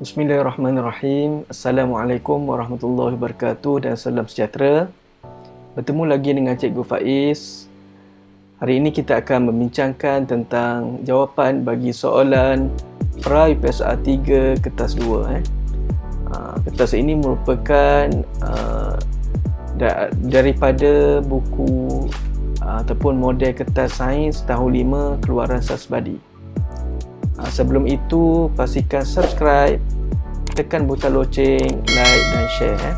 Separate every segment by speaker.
Speaker 1: Bismillahirrahmanirrahim. Assalamualaikum warahmatullahi wabarakatuh dan salam sejahtera. Bertemu lagi dengan Cikgu Faiz. Hari ini kita akan membincangkan tentang jawapan bagi soalan pra UPSA 3 kertas 2. Kertas ini merupakan daripada buku ataupun model kertas sains tahun 5 keluaran Sasbadi. Sebelum itu, pastikan subscribe, tekan butang loceng, like dan share.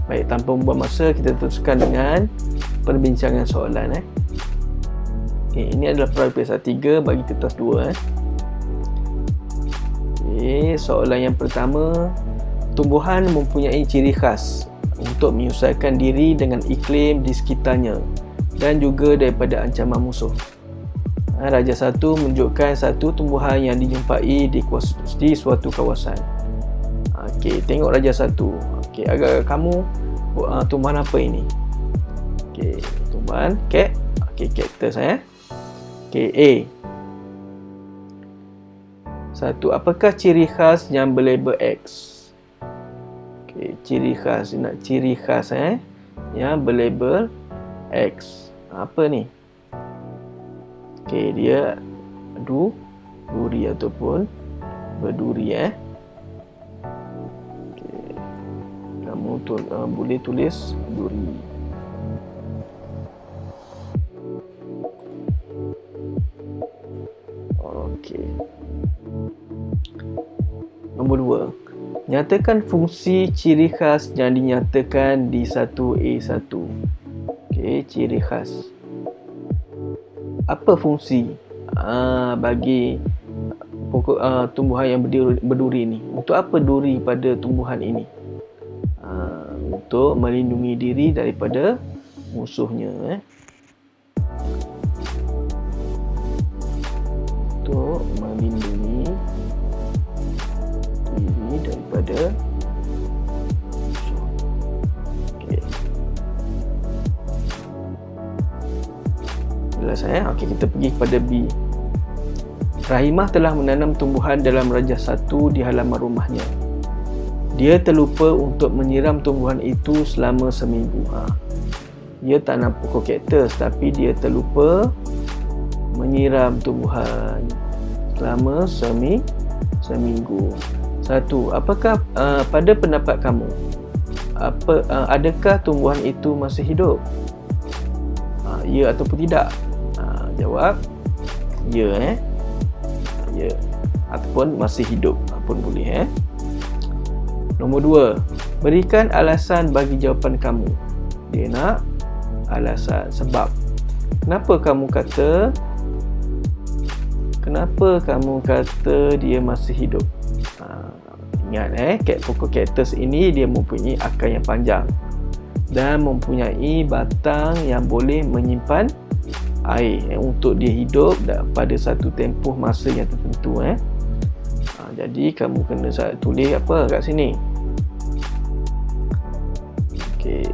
Speaker 1: Baik, tanpa membuang masa, kita teruskan dengan perbincangan soalan. Okay, ini adalah pra-UPSA 3 bagi kertas 2. Okay, soalan yang pertama, tumbuhan mempunyai ciri khas untuk menyelesaikan diri dengan iklim di sekitarnya dan juga daripada ancaman musuh. Raja 1 menunjukkan satu tumbuhan yang dijumpai di suatu kawasan. Okey, tengok Raja 1. Okey, agak kamu tumbuhan apa ini? Okey, tumbuhan cat. Okey, cactus Okey, A. Satu, apakah ciri khas yang berlabel X? Okey, ciri khas, nak ciri khas yang berlabel X. Apa ni? Okey, dia duri ataupun berduri. Okey, kamu boleh tulis duri. Okey. Nombor 2. Nyatakan fungsi ciri khas yang dinyatakan di 1A1. Okey, ciri khas. Apa fungsi bagi pokok tumbuhan yang berduri ni? Untuk apa duri pada tumbuhan ini? Untuk melindungi diri daripada musuhnya. Untuk melindungi diri daripada musuh. Okey. Jelas Okey, kita pergi kepada B. Rahimah telah menanam tumbuhan dalam Raja 1 di halaman rumahnya. Dia terlupa untuk menyiram tumbuhan itu selama seminggu. Dia tanam pokok kaktus tapi dia terlupa menyiram tumbuhan selama seminggu. 1. Apakah pada pendapat kamu, adakah tumbuhan itu masih hidup? Ya ataupun tidak? Jawab ya. Ya ataupun masih hidup pun boleh. Nombor 2. Berikan alasan bagi jawapan kamu. Dia nak alasan, sebab kenapa kamu kata dia masih hidup. Ingat pokok kaktus ini dia mempunyai akar yang panjang dan mempunyai batang yang boleh menyimpan air untuk dia hidup pada satu tempoh masa yang tertentu. Jadi kamu kena tulis apa kat sini. Okey.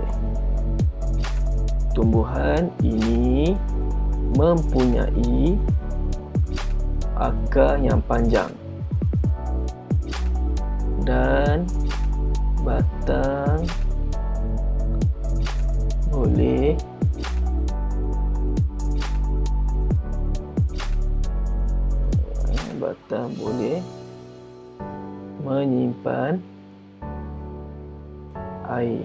Speaker 1: Tumbuhan ini mempunyai akar yang panjang dan batang boleh menyimpan air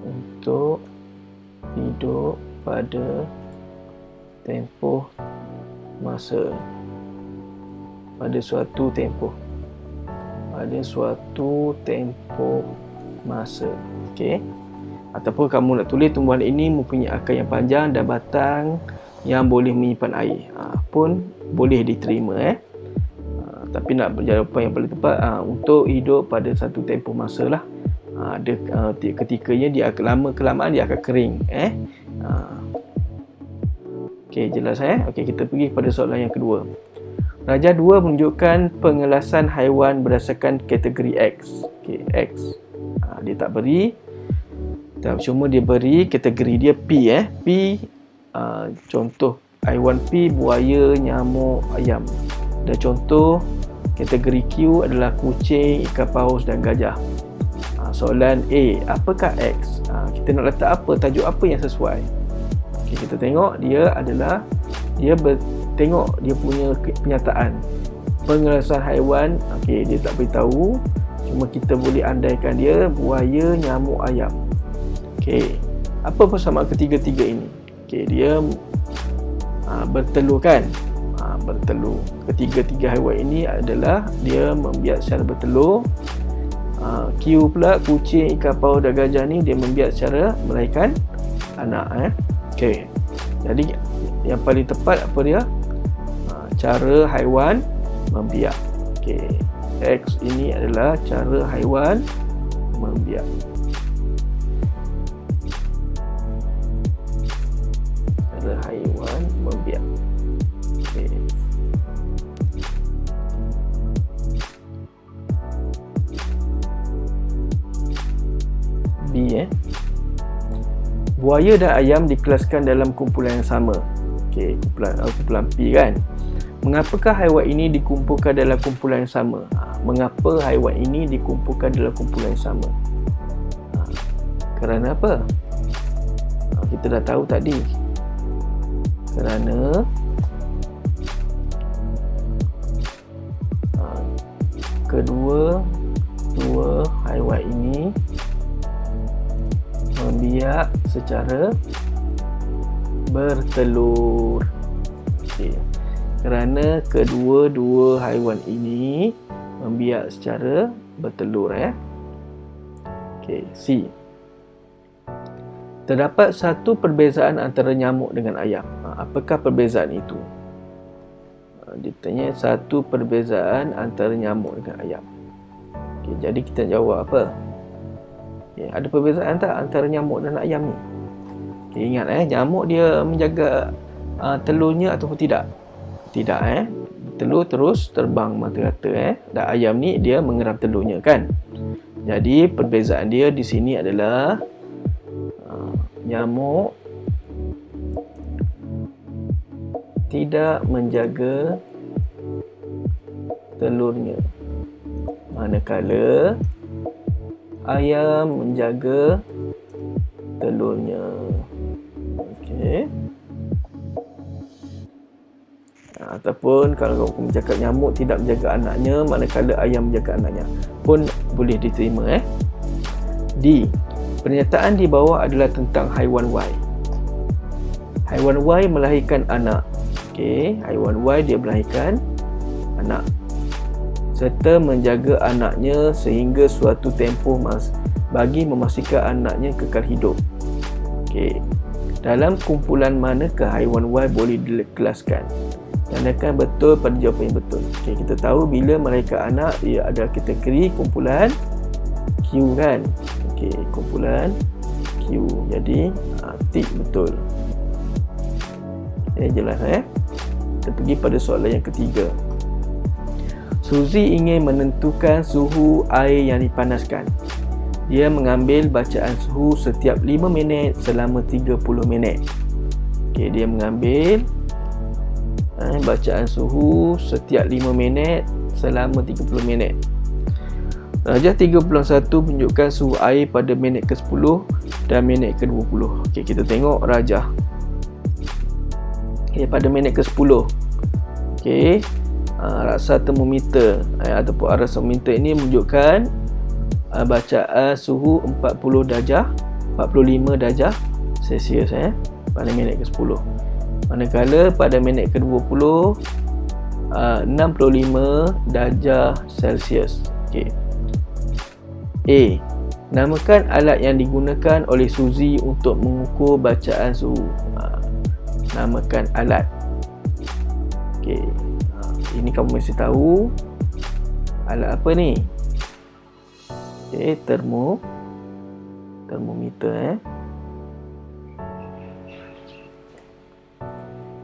Speaker 1: untuk hidup pada tempoh masa, pada suatu tempoh masa. Okey. Ataupun kamu nak tulis tumbuhan ini mempunyai akar yang panjang dan batang yang boleh menyimpan air. Pun boleh diterima. Tapi nak jawapan yang paling tepat untuk hidup pada satu tempoh masa lah. Ketikanya dia akan kelamaan dia akan kering. Okey, jelas Okey, kita pergi pada soalan yang kedua. Raja 2 menunjukkan pengelasan haiwan berdasarkan kategori X. Okey, X. Dia tak beri, cuma dia beri kategori dia P. P contoh haiwan P, buaya, nyamuk, ayam. Dan contoh kategori Q adalah kucing, ikan paus dan gajah. Soalan A, apakah X? Kita nak letak apa, tajuk apa yang sesuai? Okay, kita tengok dia adalah tengok dia punya penyataan pengelasan haiwan. Okay, dia tak beritahu, cuma kita boleh andaikan dia buaya, nyamuk, ayam. Okay, apa persamaan ketiga-tiga ini? Okay, dia bertelur kan? Bertelur. Ketiga-tiga haiwan ini adalah dia membiak secara bertelur. Q pula, kucing, ikan paus dan gajah ni dia membiak secara melahirkan anak. Okay, jadi yang paling tepat apa dia? Cara haiwan membiak. Okay, X ini adalah cara haiwan membiak. Cara haiwan membiak. Okay. B. Buaya dan ayam dikelaskan dalam kumpulan yang sama. Okey, kumpulan P kan. Mengapakah haiwan ini dikumpulkan dalam kumpulan yang sama? Mengapa haiwan ini dikumpulkan dalam kumpulan yang sama? Kerana apa? Kita dah tahu tadi. Kerana kedua haiwan ini membiak secara bertelur. Okay. Kerana kedua-dua haiwan ini membiak secara bertelur. Okay. C. Terdapat satu perbezaan antara nyamuk dengan ayam. Apakah perbezaan itu? Dia tanya satu perbezaan antara nyamuk dengan ayam. Okay, jadi kita jawab apa? Okay, ada perbezaan tak antara nyamuk dan ayam ni? Okay, ingat nyamuk dia menjaga telurnya ataupun tidak? Tidak. Telur terus terbang mata-mata. Dan ayam ni dia mengeram telurnya kan? Jadi perbezaan dia di sini adalah nyamuk tidak menjaga telurnya, manakala ayam menjaga telurnya. Okey. Ataupun kalau kamu cakap nyamuk tidak menjaga anaknya, manakala ayam menjaga anaknya, pun boleh diterima. D. Pernyataan di bawah adalah tentang haiwan Y. Haiwan Y melahirkan anak. Okey, haiwan Y dia melahirkan anak serta menjaga anaknya sehingga suatu tempoh bagi memastikan anaknya kekal hidup. Okey. Dalam kumpulan manakah haiwan Y boleh dikelaskan? Tandakan betul pada jawapan yang betul. Okey, kita tahu bila melahirkan anak ia ada kategori kumpulan Q kan? Okey, kumpulan Q. Jadi tik betul. Jelas Kita pergi pada soalan yang ketiga. Suzy ingin menentukan suhu air yang dipanaskan. Dia mengambil bacaan suhu setiap 5 minit selama 30 minit. Okey, dia mengambil bacaan suhu setiap 5 minit selama 30 minit. Darjah 3.1 menunjukkan suhu air pada minit ke-10 dan minit ke-20. Okey, kita tengok rajah. Okey, pada minit ke-10. Okey, raksa termometer ataupun aras termometer ini menunjukkan bacaan suhu 45 darjah Celsius pada minit ke-10. Manakala pada minit ke-20 65 darjah Celsius. Okey. A. Namakan alat yang digunakan oleh Suzy untuk mengukur bacaan suhu. Namakan alat. Okey. Ini kamu mesti tahu. Alat apa ni? Okey, termometer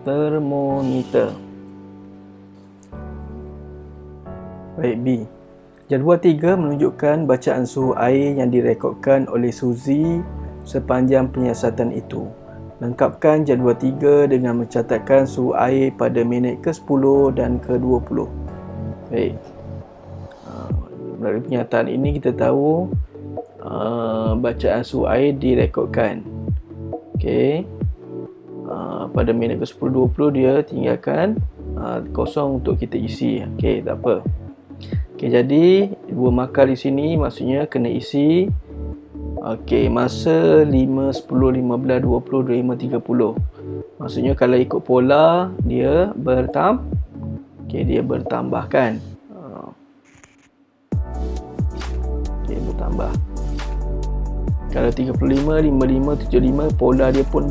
Speaker 1: termometer. Baik, B. Jadual 3 menunjukkan bacaan suhu air yang direkodkan oleh Suzy sepanjang penyiasatan itu. Lengkapkan jadual 3 dengan mencatatkan suhu air pada minit ke-10 dan ke-20. Baik. Melalui penyataan ini kita tahu bacaan suhu air direkodkan. Okey. Pada minit ke-10 20 dia tinggalkan kosong untuk kita isi. Okey, tak apa. Okey, jadi 2 makal di sini maksudnya kena isi. Okey, masa 5, 10, 15, 20, 25, 30. Maksudnya kalau ikut pola dia dia bertambah kan. Okey, bertambah. Kalau 35, 55, 75 pola dia pun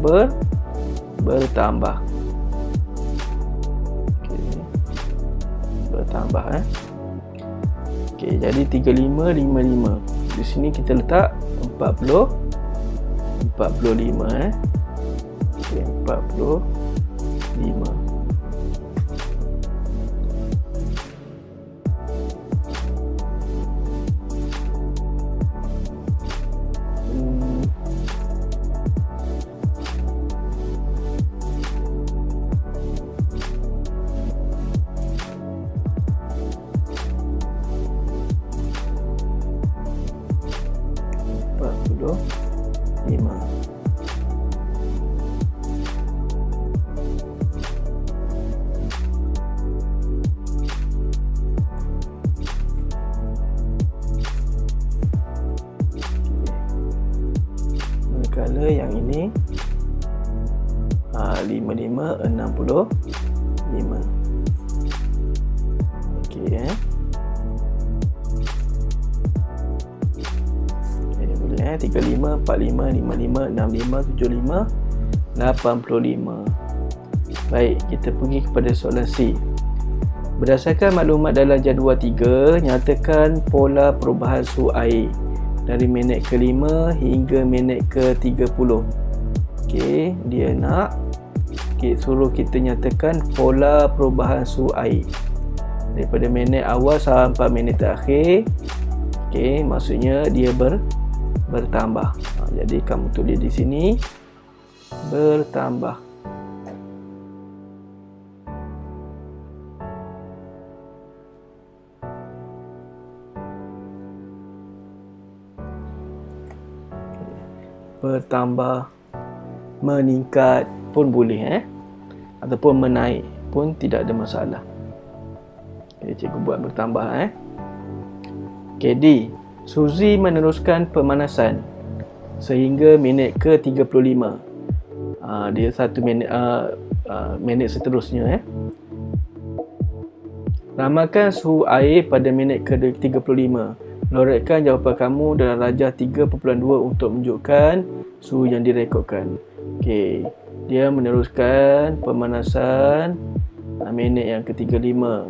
Speaker 1: bertambah. Okey. Bertambah Okey, jadi 35, 55. Di sini kita letak 45 Okey, 45. Manakala yang ini 55, 65. Okey boleh 35, 45, 55, 65, 75, 85. Baik, kita pergi kepada soalan C. Berdasarkan maklumat dalam jadual 3, nyatakan pola perubahan suhu air dari minit ke-5 hingga minit ke-30. Okey, dia nak suruh kita nyatakan pola perubahan suhu air daripada minit awal sampai minit terakhir. Okey, maksudnya dia bertambah. Jadi kamu tulis di sini bertambah. Bertambah, meningkat pun boleh ataupun menaik pun tidak ada masalah. Okay, cikgu buat bertambah Okay, D. Suzy meneruskan pemanasan sehingga minit ke-35. Dia 1 minit minit seterusnya Ramalkan suhu air pada minit ke-35. Lorekkan jawapan kamu dalam darjah 3.2 untuk menunjukkan suhu yang direkodkan. Okey, dia meneruskan pemanasan minit yang ke-35.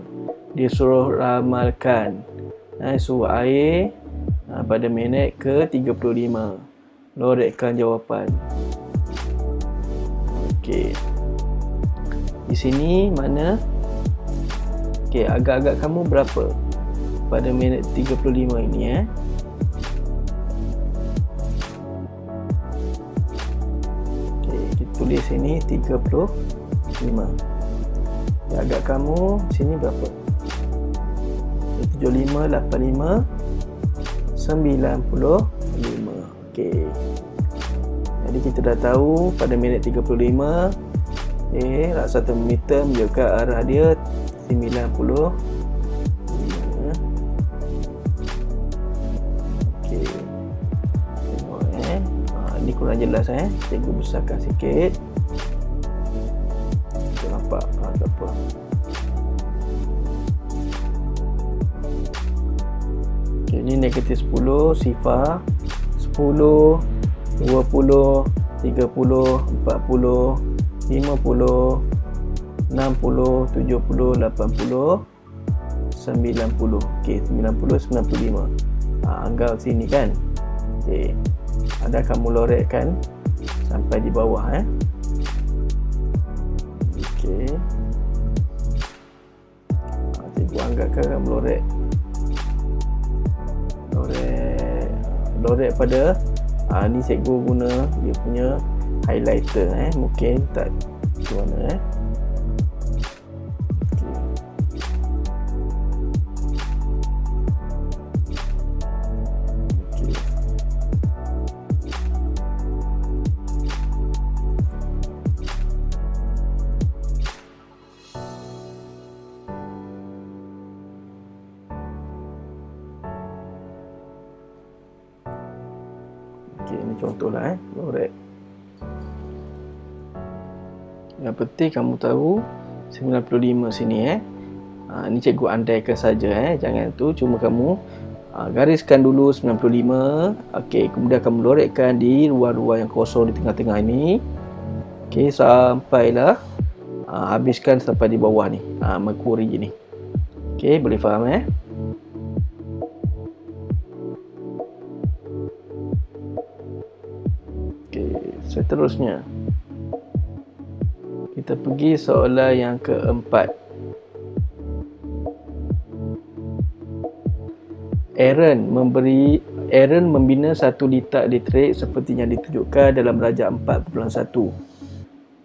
Speaker 1: Dia suruh ramalkan suhu air pada minit ke-35. Lorekkan jawapan. Okey. Di sini mana? Okey, agak-agak kamu berapa pada minit 35 ini Okey, kita tulis sini 35. Agak kamu sini berapa? 75, 85, 95. Okey. Jadi kita dah tahu pada minit 35 raksa termometer menunjukkan arah dia 90. Okey. Tengok ni kurang jelas Cikgu besarkan sikit. Kita nampak tak apa. Okey, ni negatif 10, sifar 10, 20, 30, 40, 50, 60, 70, 80, 90. Okey, 90, 95. Anggap sini kan. Okey. Ada kamu lorekkan sampai di bawah Okey. Cikgu anggapkan kamu lorek pada ni cikgu guna dia punya highlighter mungkin tak macam mana ini contohlah lorek. Yang penting kamu tahu 95 sini ni cikgu andaikan saja jangan tu, cuma kamu gariskan dulu 95. Okey, kemudian kamu lorekkan di ruang-ruang yang kosong di tengah-tengah ini. Okey, sampailah habiskan sampai di bawah ni, Mercury ni. Okey, boleh faham Seterusnya kita pergi soalan yang keempat. Aaron membina satu litar elektrik seperti yang ditunjukkan dalam rajah 4.1.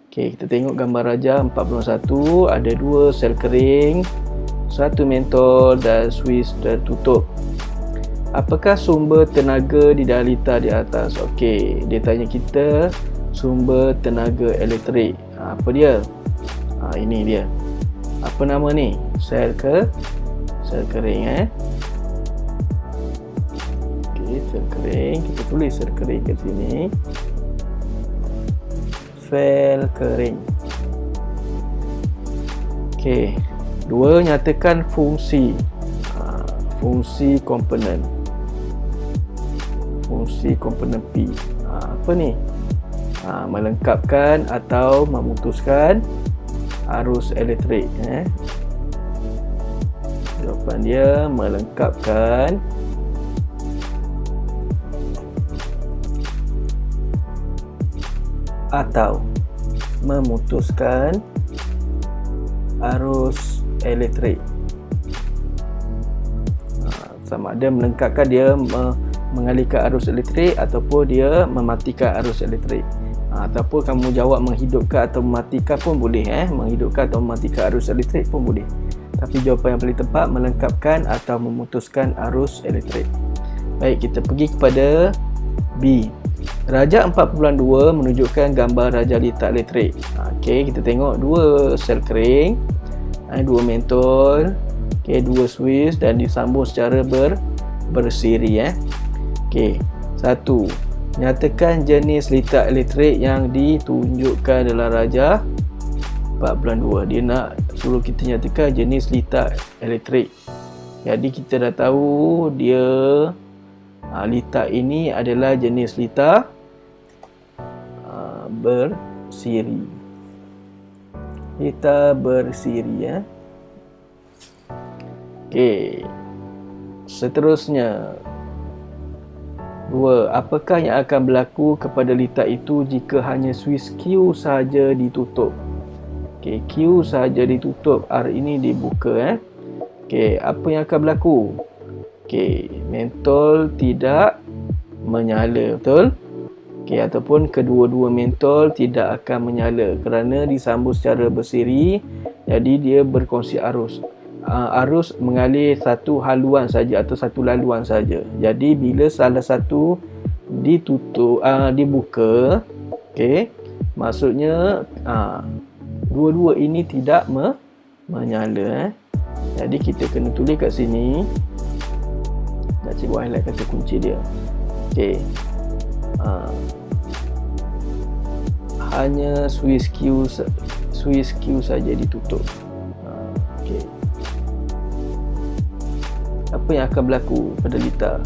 Speaker 1: Okey, kita tengok gambar rajah 4.1. Ada 2 sel kering, 1 mentol dan suis tertutup. Apakah sumber tenaga di dalam litar di atas? Okey, dia tanya kita sumber tenaga elektrik. Apa dia? Ini dia. Apa nama ni? Sel kering Okey, sel kering. Kita tulis sel kering kat sini. Sel kering. Okey. 2. Nyatakan fungsi. Fungsi komponen. Fungsi komponen P. Apa ni? Melengkapkan atau memutuskan arus elektrik. Jawapan dia melengkapkan atau memutuskan arus elektrik. Sama ada melengkapkan, dia mengalihkan arus elektrik ataupun dia mematikan arus elektrik. Ataupun kamu jawab menghidupkan atau mematikan pun boleh. Menghidupkan atau mematikan arus elektrik pun boleh. Tapi jawapan yang paling tepat melengkapkan atau memutuskan arus elektrik. Baik, kita pergi kepada B. Rajah 4.2 menunjukkan gambar rajah litar elektrik. Okey, kita tengok 2 sel kering, 2 mentol, 2 suis dan disambung secara bersiri. Okey, 1. Nyatakan jenis litar elektrik yang ditunjukkan dalam rajah 4.2. Dia nak suruh kita nyatakan jenis litar elektrik. Jadi kita dah tahu dia litar ini adalah jenis litar bersiri. Litar bersiri. Okey. Seterusnya 2. Apakah yang akan berlaku kepada litar itu jika hanya suis Q sahaja ditutup? Okey, Q sahaja ditutup, R ini dibuka. Okey, apa yang akan berlaku? Okey, mentol tidak menyala, betul? Okey, ataupun kedua-dua mentol tidak akan menyala kerana disambung secara bersiri. Jadi dia berkongsi arus. Arus mengalir satu haluan saja atau satu laluan saja. Jadi bila salah satu ditutup, dibuka, okey, maksudnya dua-dua ini tidak menyala. Jadi kita kena tulis kat sini. Nak cikgu highlight kata kunci dia. Okey. Hanya suis Q saja ditutup. Okey. Apa yang akan berlaku pada litar?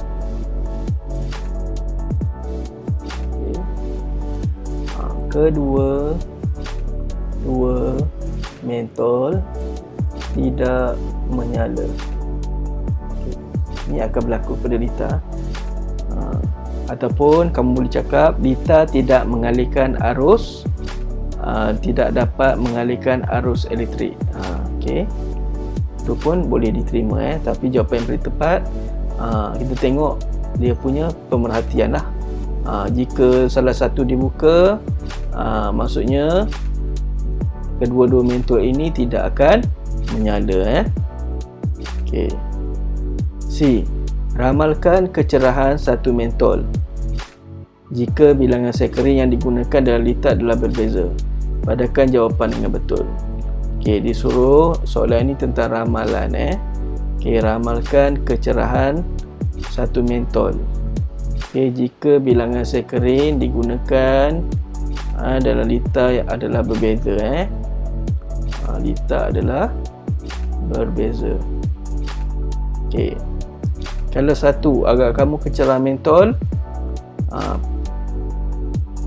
Speaker 1: Okay. Kedua mentol tidak menyala. Okay. Ini akan berlaku pada litar. Ataupun kamu boleh cakap litar tidak mengalihkan arus, tidak dapat mengalihkan arus elektrik. Okey. Itu pun boleh diterima. Tapi jawapan yang paling tepat, kita tengok dia punya pemerhatian lah. Jika salah satu dibuka, maksudnya kedua-dua mentol ini tidak akan menyala. Okey. C. Ramalkan kecerahan satu mentol jika bilangan sekering yang digunakan dalam litar adalah berbeza. Padakan jawapan dengan betul. Okey, disuruh soalan ini tentang ramalan. Okey, ramalkan kecerahan satu mentol. Okey, jika bilangan sekering digunakan dalam litar yang adalah berbeza. Litar adalah berbeza. Okey. Kalau satu, agak kamu kecerahan mentol.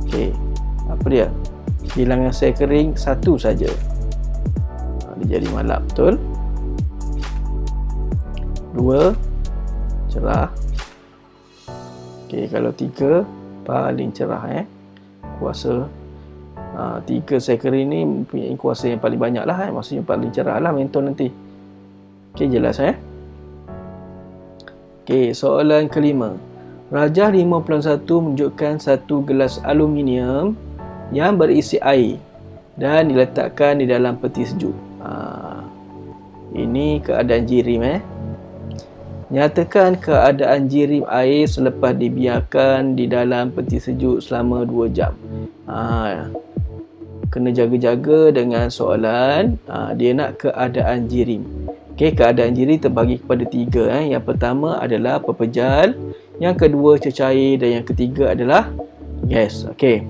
Speaker 1: Okey. Apa dia? Bilangan sekering satu saja. Dia jadi malap, betul? 2 cerah. Okey, kalau 3 paling cerah. Kuasa 3 sekering ni mempunyai kuasa yang paling banyak lah. Maksudnya paling cerah lah mentol nanti. Okey, jelas. Okey, soalan kelima. Rajah 51 menunjukkan satu gelas aluminium yang berisi air dan diletakkan di dalam peti sejuk. Ini keadaan jirim. Nyatakan keadaan jirim air selepas dibiarkan di dalam peti sejuk selama 2 jam. Kena jaga-jaga dengan soalan. Dia nak keadaan jirim. Okey, keadaan jirim terbagi kepada 3. Yang pertama adalah pepejal, yang kedua cecair dan yang ketiga adalah gas. Okey.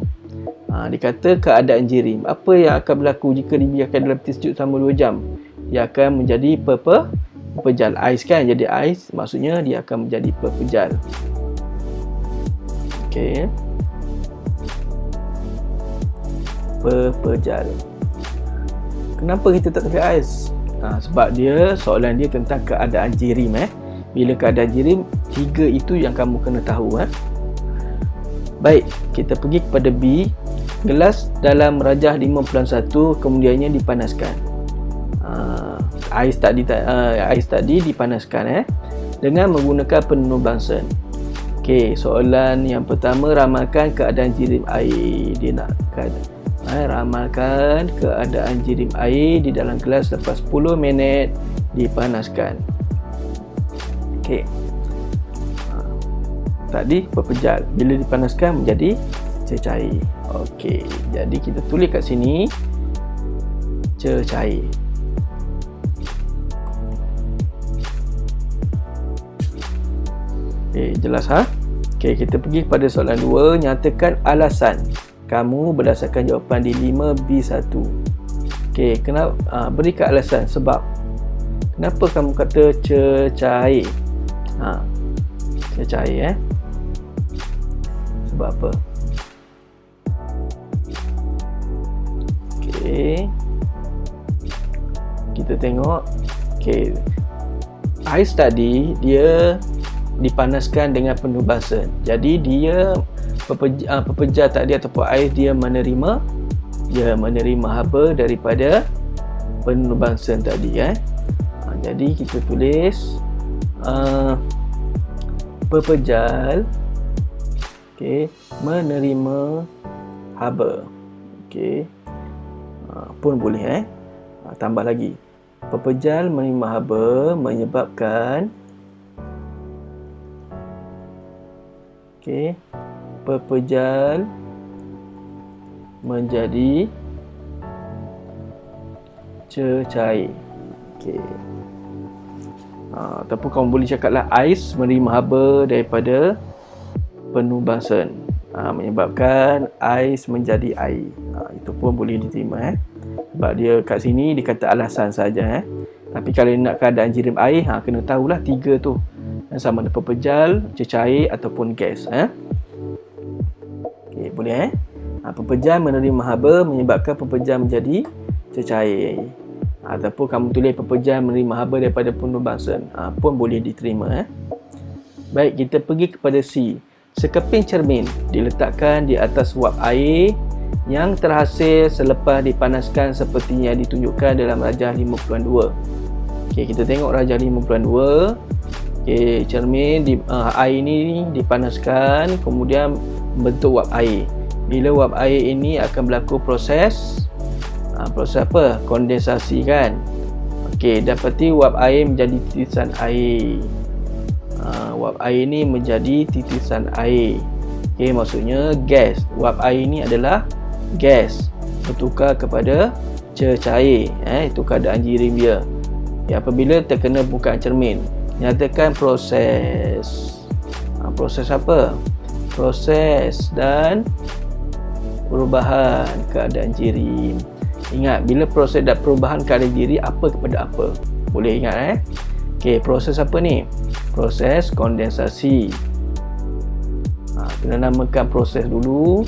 Speaker 1: Dikata keadaan jirim. Apa yang akan berlaku jika dibiarkan dalam peti sejuk selama 2 jam? Dia akan menjadi pepejal. Ais kan, jadi ais, maksudnya dia akan menjadi pepejal. Okey. Pepejal. Kenapa kita tak tulis ais? Sebab dia, soalan dia tentang keadaan jirim. Bila keadaan jirim, 3 itu yang kamu kena tahu. Baik, kita pergi kepada B. Gelas dalam rajah 51 kemudiannya dipanaskan. Ais tadi dipanaskan dengan menggunakan penuh Bunsen. Okey, soalan yang pertama, ramalkan keadaan jirim air. Dia nak ramalkan keadaan jirim air di dalam gelas lepas 10 minit dipanaskan. Okey. Tadi pepejal, bila dipanaskan menjadi cecair. Okey, jadi kita tulis kat sini cecair. Okey, jelas Okey, kita pergi kepada soalan 2. Nyatakan alasan kamu berdasarkan jawapan di 5B1. Okey, kenapa berikan alasan sebab kenapa kamu kata cecair. Cecair sebab apa? Okey, kita tengok. Okey, ais tadi dia dipanaskan dengan penuh Bunsen. Jadi dia pepejal tadi ataupun ais dia menerima haba daripada penuh Bunsen tadi. Jadi kita tulis pepejal menerima haba. Pun boleh tambah lagi. Pepejal menerima haba menyebabkan pepejal menjadi cecair. Ataupun kamu boleh cakaplah ais menerima haba daripada penuh Bunsen, menyebabkan ais menjadi air. Itu pun boleh diterima. Sebab dia kat sini dia kata alasan saja. Tapi kalau nak keadaan jirim air, kena tahulah 3 tu. Sama ada pepejal, cecair ataupun gas. Okey, boleh pepejal menerima haba menyebabkan pepejal menjadi cecair. Ataupun kamu tulis pepejal menerima haba daripada penuh Bunsen, pun boleh diterima. Baik, kita pergi kepada C. Sekeping cermin diletakkan di atas wap air yang terhasil selepas dipanaskan seperti yang ditunjukkan dalam rajah 52. Okey, kita tengok rajah 52. Okey, cermin air ini dipanaskan, kemudian membentuk wap air. Bila wap air ini akan berlaku proses apa? Kondensasi kan. Okey, dapati wap air menjadi titisan air. Wap air ni menjadi titisan air. Okey, maksudnya gas. Wap air ni adalah gas bertukar kepada cair. Itu keadaan jirim dia. Apabila terkena bukaan cermin, nyatakan proses. Proses apa? Proses dan perubahan keadaan jirim. Ingat, bila proses dan perubahan keadaan jirim, apa kepada apa? Boleh ingat Okey, proses apa ni? Proses kondensasi. Kena namakan proses dulu.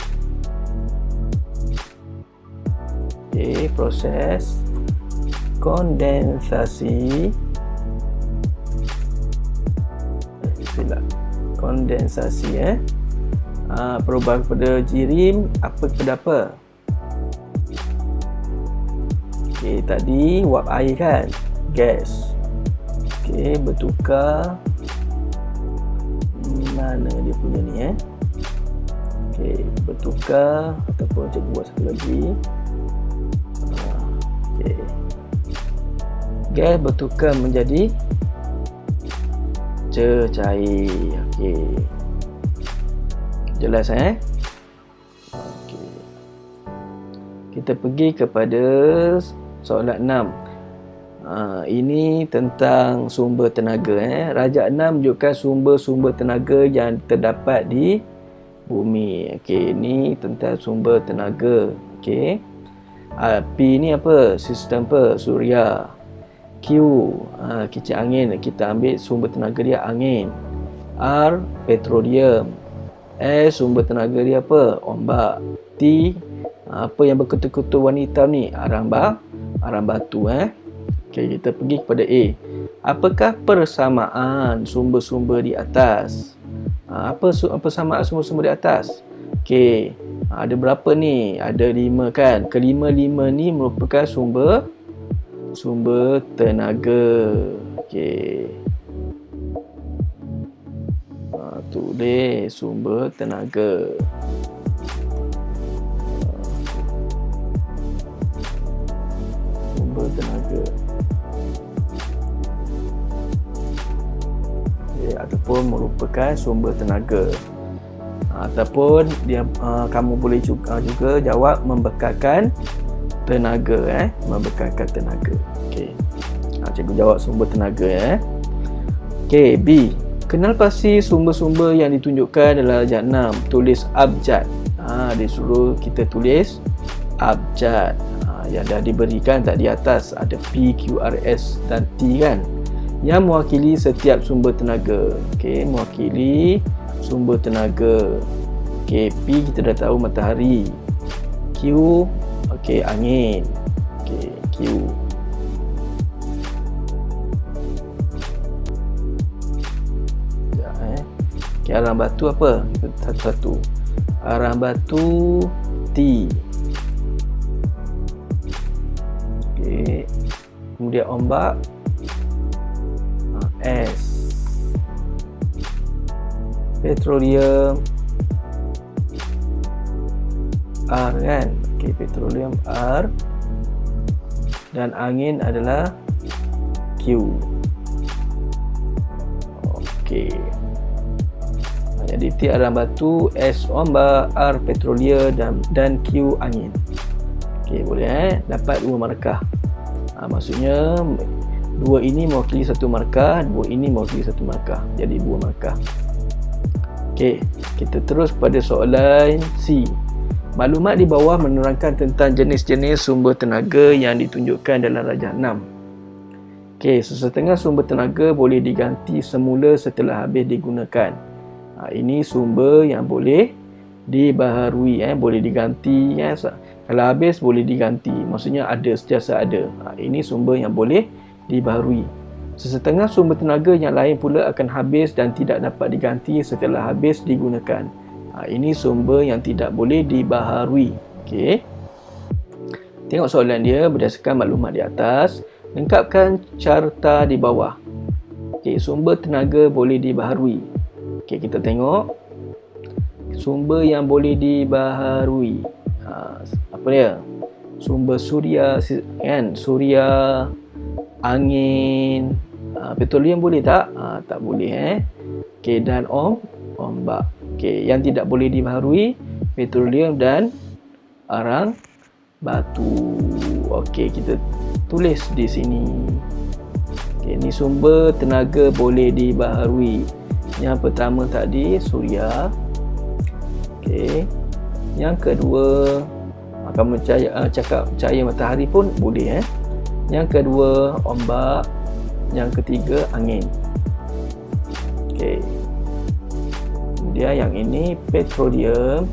Speaker 1: Okey, proses kondensasi. Silap. Kondensasi perubahan kepada jirim apa kepada apa? Okey, tadi wap air kan, gas. Okey, bertukar. Mana dia punya ni Okey, bertukar ataupun cikgu buat satu lagi. Okey. Gas bertukar menjadi cair. Okey. Jelas Okey. Kita pergi kepada soalan 6. Ini tentang sumber tenaga Rajak 6 menunjukkan sumber-sumber tenaga yang terdapat di bumi. Okey, ini tentang sumber tenaga. Okey. P ni apa? Sistem apa? Suria. Q kicik angin, kita ambil sumber tenaga dia angin. R petroleum. S sumber tenaga dia apa? Ombak. T apa yang berkutu-kutu warna hitam ni? Arang batu Okey, kita pergi kepada A. Apakah persamaan sumber-sumber di atas? Apa persamaan sumber-sumber di atas? Okey, ada berapa ni? Ada 5 kan? Kelima-lima ni merupakan sumber tenaga. Okey. Tulis sumber tenaga. Sumber tenaga. Ataupun merupakan sumber tenaga. Ataupun dia kamu boleh juga jawab membekalkan tenaga membekalkan tenaga. Okey. Cikgu jawab sumber tenaga Okey, B. Kenal pasti sumber-sumber yang ditunjukkan dalam rajak 6. Tulis abjad. Disuruh kita tulis abjad. Yang dah diberikan tak di atas ada P, Q, R, S dan T kan, yang mewakili setiap sumber tenaga. Okey, mewakili sumber tenaga. Okey, P kita dah tahu matahari. Q okey, angin. Okey, Q. Okey, arang batu apa? Kita satu-satu. Arang batu T. Okey. Kemudian ombak S. Petroleum R kan. Okey, petroleum R. Dan angin adalah Q. Okey. Jadi T arang batu, S ombak, R petroleum dan Q angin. Okey, boleh dapat 2 markah. Maksudnya 2 ini mewakili 1 markah, 2 ini mewakili 1 markah. Jadi 2 markah. Okey, kita terus pada soalan C. Maklumat di bawah menerangkan tentang jenis-jenis sumber tenaga yang ditunjukkan dalam rajak 6. Okey, sesetengah sumber tenaga boleh diganti semula setelah habis digunakan. Ini sumber yang boleh dibaharui, boleh diganti. Kalau habis boleh diganti, maksudnya ada, sentiasa ada. Ini sumber yang boleh dibaharui. Sesetengah sumber tenaga yang lain pula akan habis dan tidak dapat diganti setelah habis digunakan. Ini sumber yang tidak boleh dibaharui. Okey. Tengok soalan dia berdasarkan maklumat di atas. Lengkapkan carta di bawah. Okey, sumber tenaga boleh dibaharui. Okey, kita tengok. sumber yang boleh dibaharui. Apa dia? Sumber suria kan, suria, angin, petroleum boleh tak? Tak boleh Okey, dan ombak. Okey, yang tidak boleh dibaharui petroleum dan arang batu. Okey, kita tulis di sini. Okey, ni sumber tenaga boleh dibaharui. Yang pertama tadi suria. Okey. Yang kedua, kamu cakap cahaya matahari pun boleh Yang kedua ombak, yang ketiga angin. Okey. Kemudian yang ini petroleum.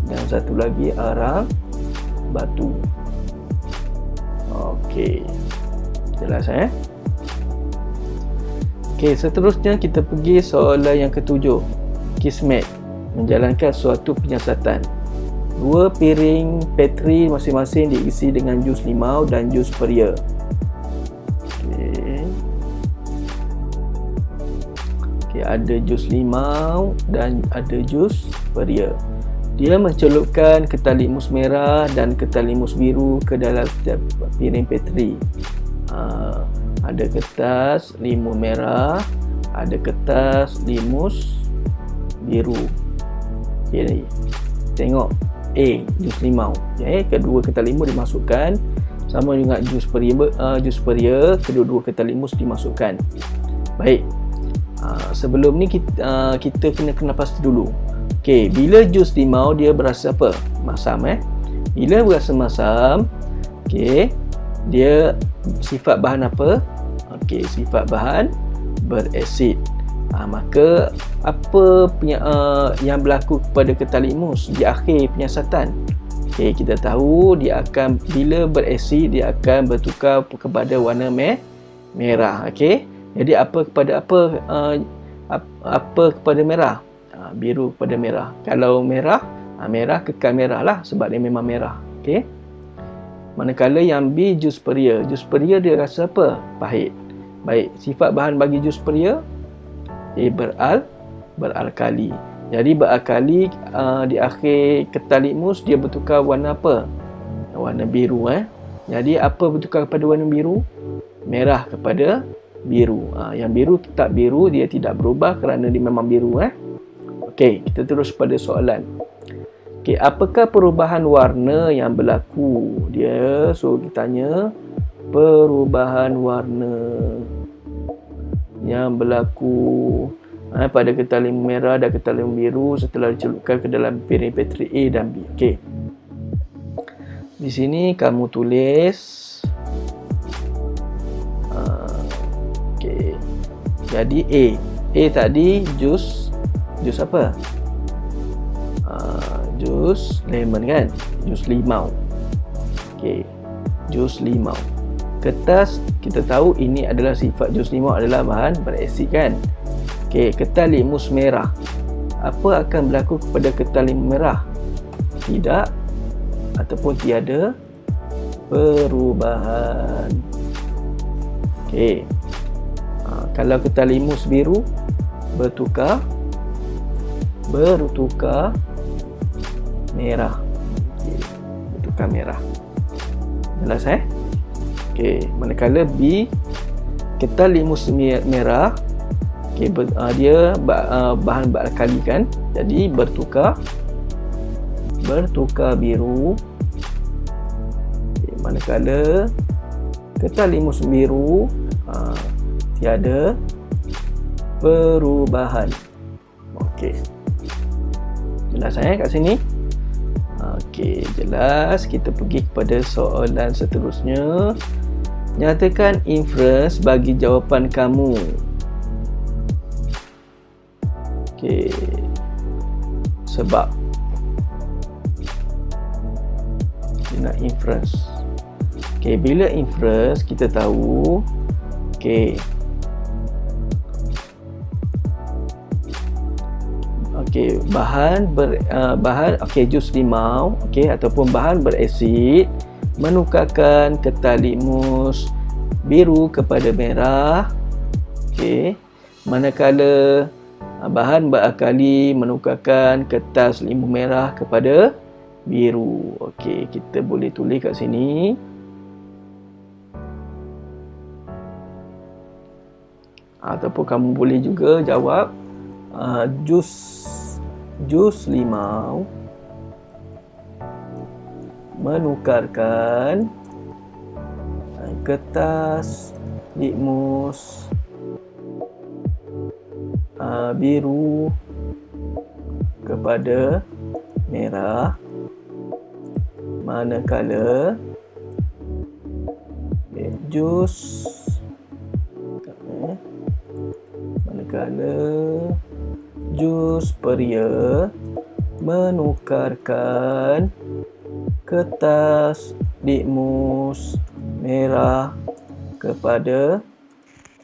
Speaker 1: Dan satu lagi arang batu. Okey. Jelas Okey, seterusnya kita pergi soalan yang ketujuh. Kismet. Menjalankan suatu penyiasatan. 2 piring Petri masing-masing diisi dengan jus limau dan jus peria. Okey, ada jus limau dan ada jus peria. Dia mencelupkan ketan limus merah dan ketan limus biru ke dalam setiap piring Petri. Ada kertas limus merah, ada kertas limus biru. Okay, tengok jus limau. Kedua ketan limus dimasukkan, sama juga jus peria, kedua-dua ketan limus dimasukkan. Baik. Sebelum ni kita kena pasti dulu. Okey, bila jus limau dia berasa apa? Masam Bila berasa masam, okey, dia sifat bahan apa? Okey, sifat bahan berasid. Maka apa yang berlaku kepada ketan limus di akhir penyiasatan? Okey, kita tahu dia akan, bila berasid dia akan bertukar kepada warna merah. Okey. Jadi apa kepada apa kepada merah? Biru kepada merah. Kalau merah, merah kekal merah lah sebab dia memang merah. Okey. Manakala yang B jus peria. Jus peria dia rasa apa? Pahit. Baik, sifat bahan bagi jus peria beralkali. Jadi beralkali di akhir ketan limus dia bertukar warna apa? Warna biru Jadi apa bertukar kepada warna biru? Merah kepada biru. Yang biru tetap biru, dia tidak berubah kerana dia memang biru Okey, kita terus pada soalan. Okey, apakah perubahan warna yang berlaku? Dia suruh kita tanya perubahan warna yang berlaku pada ketan limus merah dan ketan limus biru setelah dicelupkan ke dalam piring Petri A dan B. Okey. Di sini kamu tulis okey. Jadi A tadi jus apa? Jus lemon kan? Jus limau. Okey. Jus limau. Kertas kita tahu ini adalah sifat jus limau adalah bahan berasid kan? Okey, ketan limus merah. Apa akan berlaku kepada ketan limus merah? Tidak ataupun tiada perubahan. Okey. Kalau ketan limus biru bertukar merah. Okey, bertukar merah. Jelas Okey, manakala B ketan limus merah, okey, dia bahan beralkali kan, jadi bertukar biru. Okey, manakala ketan limus biru tiada perubahan. Okey, jelas kat sini? Okey, jelas. Kita pergi kepada soalan seterusnya. Nyatakan inference bagi jawapan kamu. Okey. Sebab kita nak inference. Okey, bila inference kita tahu okey. Okey, bahan okey, jus limau okey ataupun bahan berasid menukarkan ketan limus biru kepada merah. Okey, manakala Bahan berakali menukarkan kertas limau merah kepada biru. Okey, kita boleh tulis kat sini. Ataupun kamu boleh juga jawab jus limau menukarkan kertas litmus biru kepada merah manakala jus peria menukarkan kertas litmus merah kepada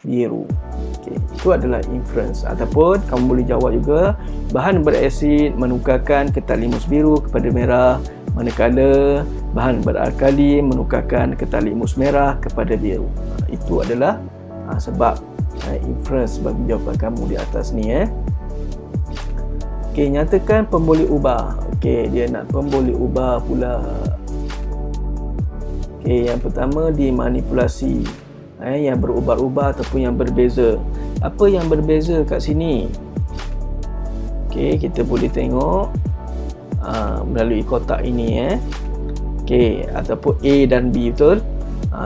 Speaker 1: biru. Okey, itu adalah inference. Ataupun kamu boleh jawab juga, bahan berasid menukarkan kertas litmus biru kepada merah manakala bahan beralkali menukarkan kertas litmus merah kepada biru. Itu adalah sebab inference bagi jawapan kamu di atas ni. Okey, nyatakan pemboleh ubah. Okey, dia nak pemboleh ubah pula. Okey, yang pertama dimanipulasi. Yang berubah-ubah ataupun yang berbeza. Apa yang berbeza kat sini? Okey, kita boleh tengok melalui kotak ini. Okey, ataupun A dan B, betul?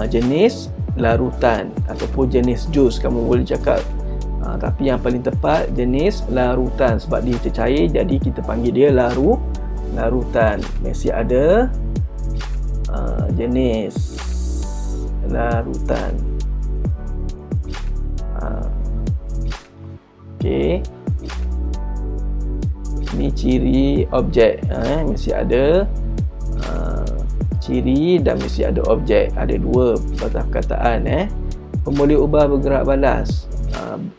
Speaker 1: Jenis larutan ataupun jenis jus, kamu boleh cakap. Tapi yang paling tepat jenis larutan sebab dia tercair, jadi kita panggil dia larutan. Mesti ada jenis larutan. Okey, ini ciri objek. Mesti ada ciri dan mesti ada objek. Ada dua patah perkataan. Pemboleh ubah bergerak balas.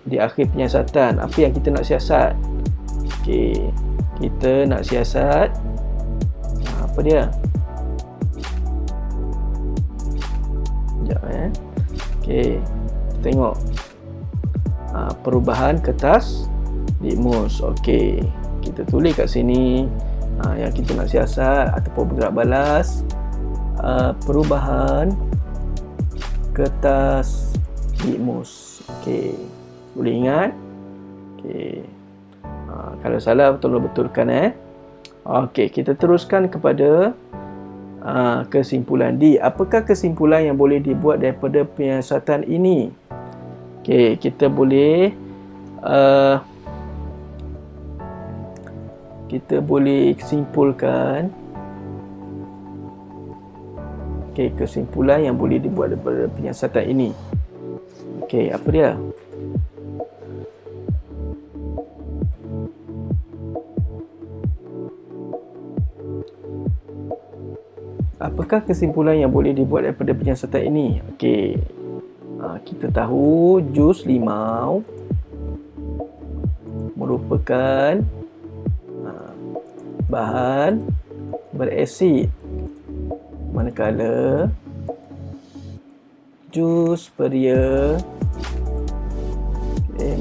Speaker 1: Di akhir penyiasatan, apa yang kita nak siasat? Okey, kita nak siasat apa dia? Sekejap Okey, tengok perubahan kertas litmus. Okey, kita tulis kat sini yang kita nak siasat ataupun bergerak balas, perubahan kertas litmus. Okey, boleh ingat? Okey, kalau salah tolong betulkan. Okey, kita teruskan kepada kesimpulan D. Apakah kesimpulan yang boleh dibuat daripada penyiasatan ini? Okey, kita boleh simpulkan. Okey, kesimpulan yang boleh dibuat daripada penyiasatan ini. Okey, apa dia? Apakah kesimpulan yang boleh dibuat daripada penyiasatan ini? Okey, kita tahu jus limau merupakan bahan berasid manakala jus peria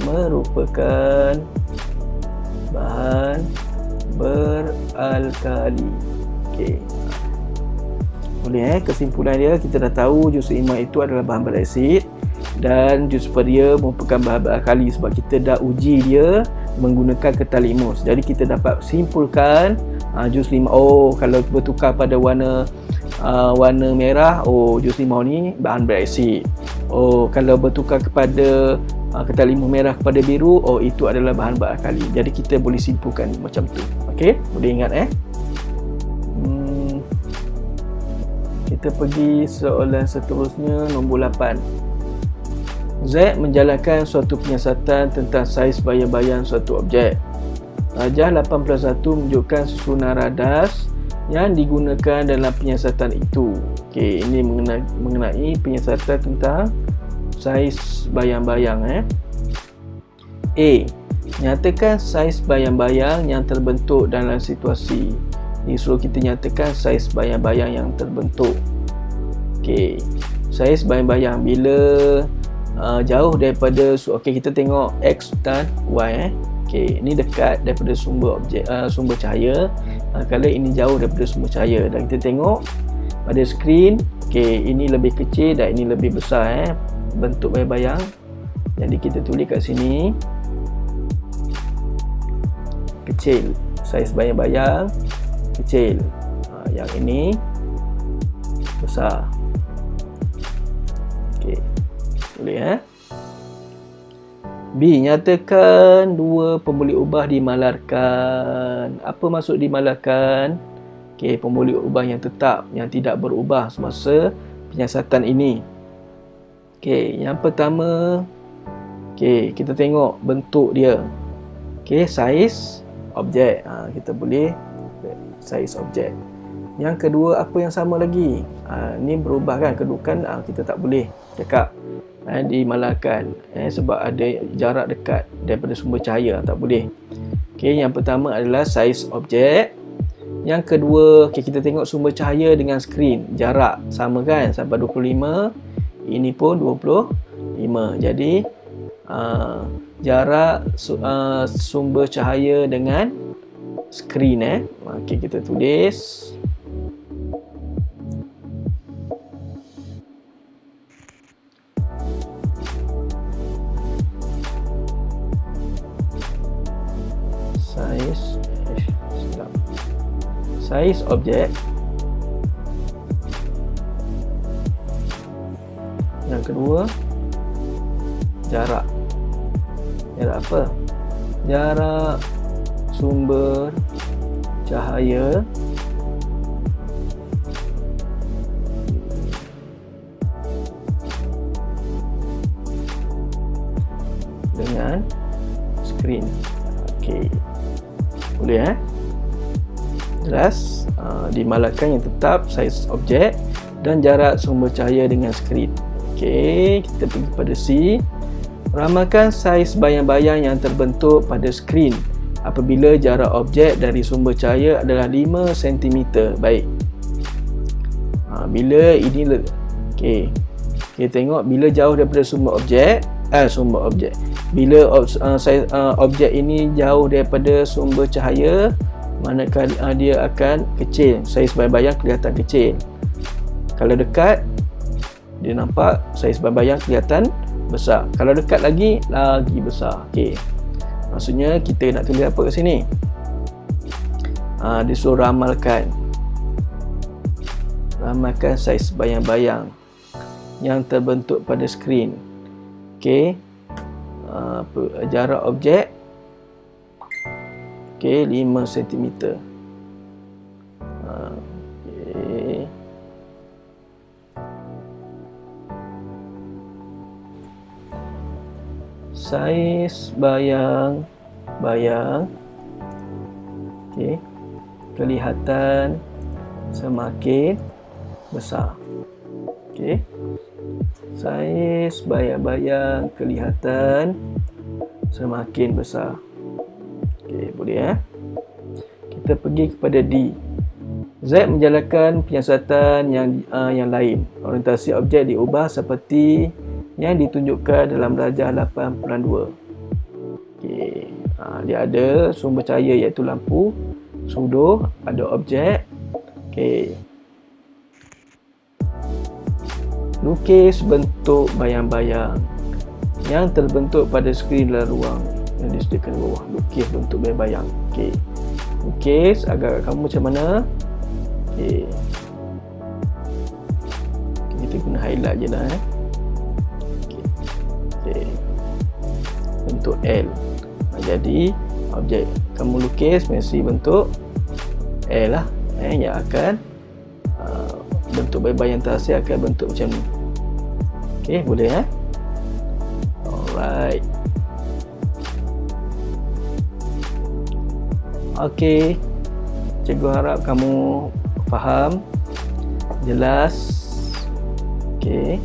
Speaker 1: merupakan bahan beralkali. Okey, boleh kesimpulan dia, kita dah tahu jus limau itu adalah bahan berasid dan jus peria merupakan bahan beralkali sebab kita dah uji dia menggunakan kertas litmus. Jadi kita dapat simpulkan jus limau kalau bertukar pada warna merah, jus limau ni bahan berasid. Kalau bertukar kepada kertas limau merah kepada biru, itu adalah bahan beralkali. Jadi kita boleh simpulkan macam tu. Okey, boleh ingat Kita pergi soalan seterusnya, nombor 8. Z menjalankan suatu penyiasatan tentang saiz bayang-bayang suatu objek. Rajah 81 menunjukkan susunan radas yang digunakan dalam penyiasatan itu. Okey, ini mengenai penyiasatan tentang saiz bayang-bayang. A. Nyatakan saiz bayang-bayang yang terbentuk dalam situasi. Ini suruh kita nyatakan saiz bayang-bayang yang terbentuk. Okey, saiz bayang-bayang bila jauh daripada okey, kita tengok X dan Y. Okey, ini dekat daripada sumber objek, sumber cahaya, kalau ini jauh daripada sumber cahaya. Dan kita tengok pada skrin, okey, ini lebih kecil dan ini lebih besar bentuk bayang-bayang. Jadi kita tulis kat sini kecil, saiz bayang-bayang kecil. Yang ini besar. Okey, boleh B. Nyatakan dua pemboleh ubah dimalarkan. Apa maksud dimalarkan? Okey, pemboleh ubah yang tetap, yang tidak berubah semasa penyiasatan ini. Okey, yang pertama, okey, kita tengok bentuk dia. Okey, saiz objek. Kita boleh saiz objek. Yang kedua, apa yang sama lagi? Ni berubah kan kedudukan, kita tak boleh cakap dimalarkan sebab ada jarak dekat daripada sumber cahaya, tak boleh. Okey, yang pertama adalah saiz objek. Yang kedua, okay, kita tengok sumber cahaya dengan skrin, jarak sama kan, sampai 25. Ini pun 25. Jadi jarak sumber cahaya dengan skrin. Okey, kita tulis saiz objek. Yang kedua, jarak apa? Jarak sumber cahaya dengan skrin. Okey, boleh jelas. Dimalarkan yang tetap, saiz objek dan jarak sumber cahaya dengan skrin. Okey, kita pergi pada C. Ramalkan saiz bayang-bayang yang terbentuk pada skrin apabila jarak objek dari sumber cahaya adalah 5 cm. Baik. Bila ini okey. Kita tengok bila jauh daripada sumber objek, bila saiz objek ini jauh daripada sumber cahaya, manakala dia akan kecil, saiz bayang-bayang kelihatan kecil. Kalau dekat, dia nampak saiz bayang-bayang kelihatan besar. Kalau dekat lagi besar. Okey, maksudnya kita nak tulis apa kat sini? Dia suruh ramalkan saiz bayang-bayang yang terbentuk pada skrin. Okey, jarak objek 5 cm. Okey, saiz bayang-bayang kelihatan semakin besar. Okey, saiz bayang-bayang kelihatan semakin besar. Okey, boleh Kita pergi kepada D. Z menjalankan penyiasatan yang lain. Orientasi objek diubah seperti yang ditunjukkan dalam darjah 8.2. Okey, dia ada sumber cahaya iaitu lampu sudo, ada objek. Okey, lukis bentuk bayang-bayang yang terbentuk pada skrin dalam ruang yang disediakan di bawah. Lukis bentuk bayang-bayang. Okey, lukis agak kamu macam mana? Okey, kita guna highlight je lah Okey, bentuk L. Jadi objek kamu lukis mesti bentuk L lah, yang akan bentuk bayang-bayang terhasil akan bentuk macam ni. Okey, boleh alright. Okey, cikgu harap kamu faham, jelas. Okey,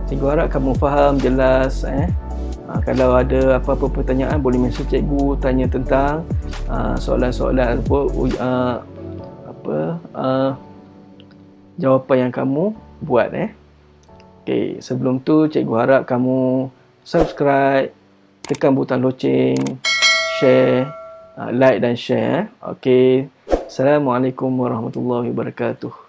Speaker 1: cikgu harap kamu faham, jelas. Kalau ada apa-apa pertanyaan boleh mesej cikgu, tanya tentang soalan-soalan jawapan yang kamu buat. Okey, sebelum tu cikgu harap kamu subscribe, tekan butang loceng, share, like dan share. Okey. Assalamualaikum warahmatullahi wabarakatuh.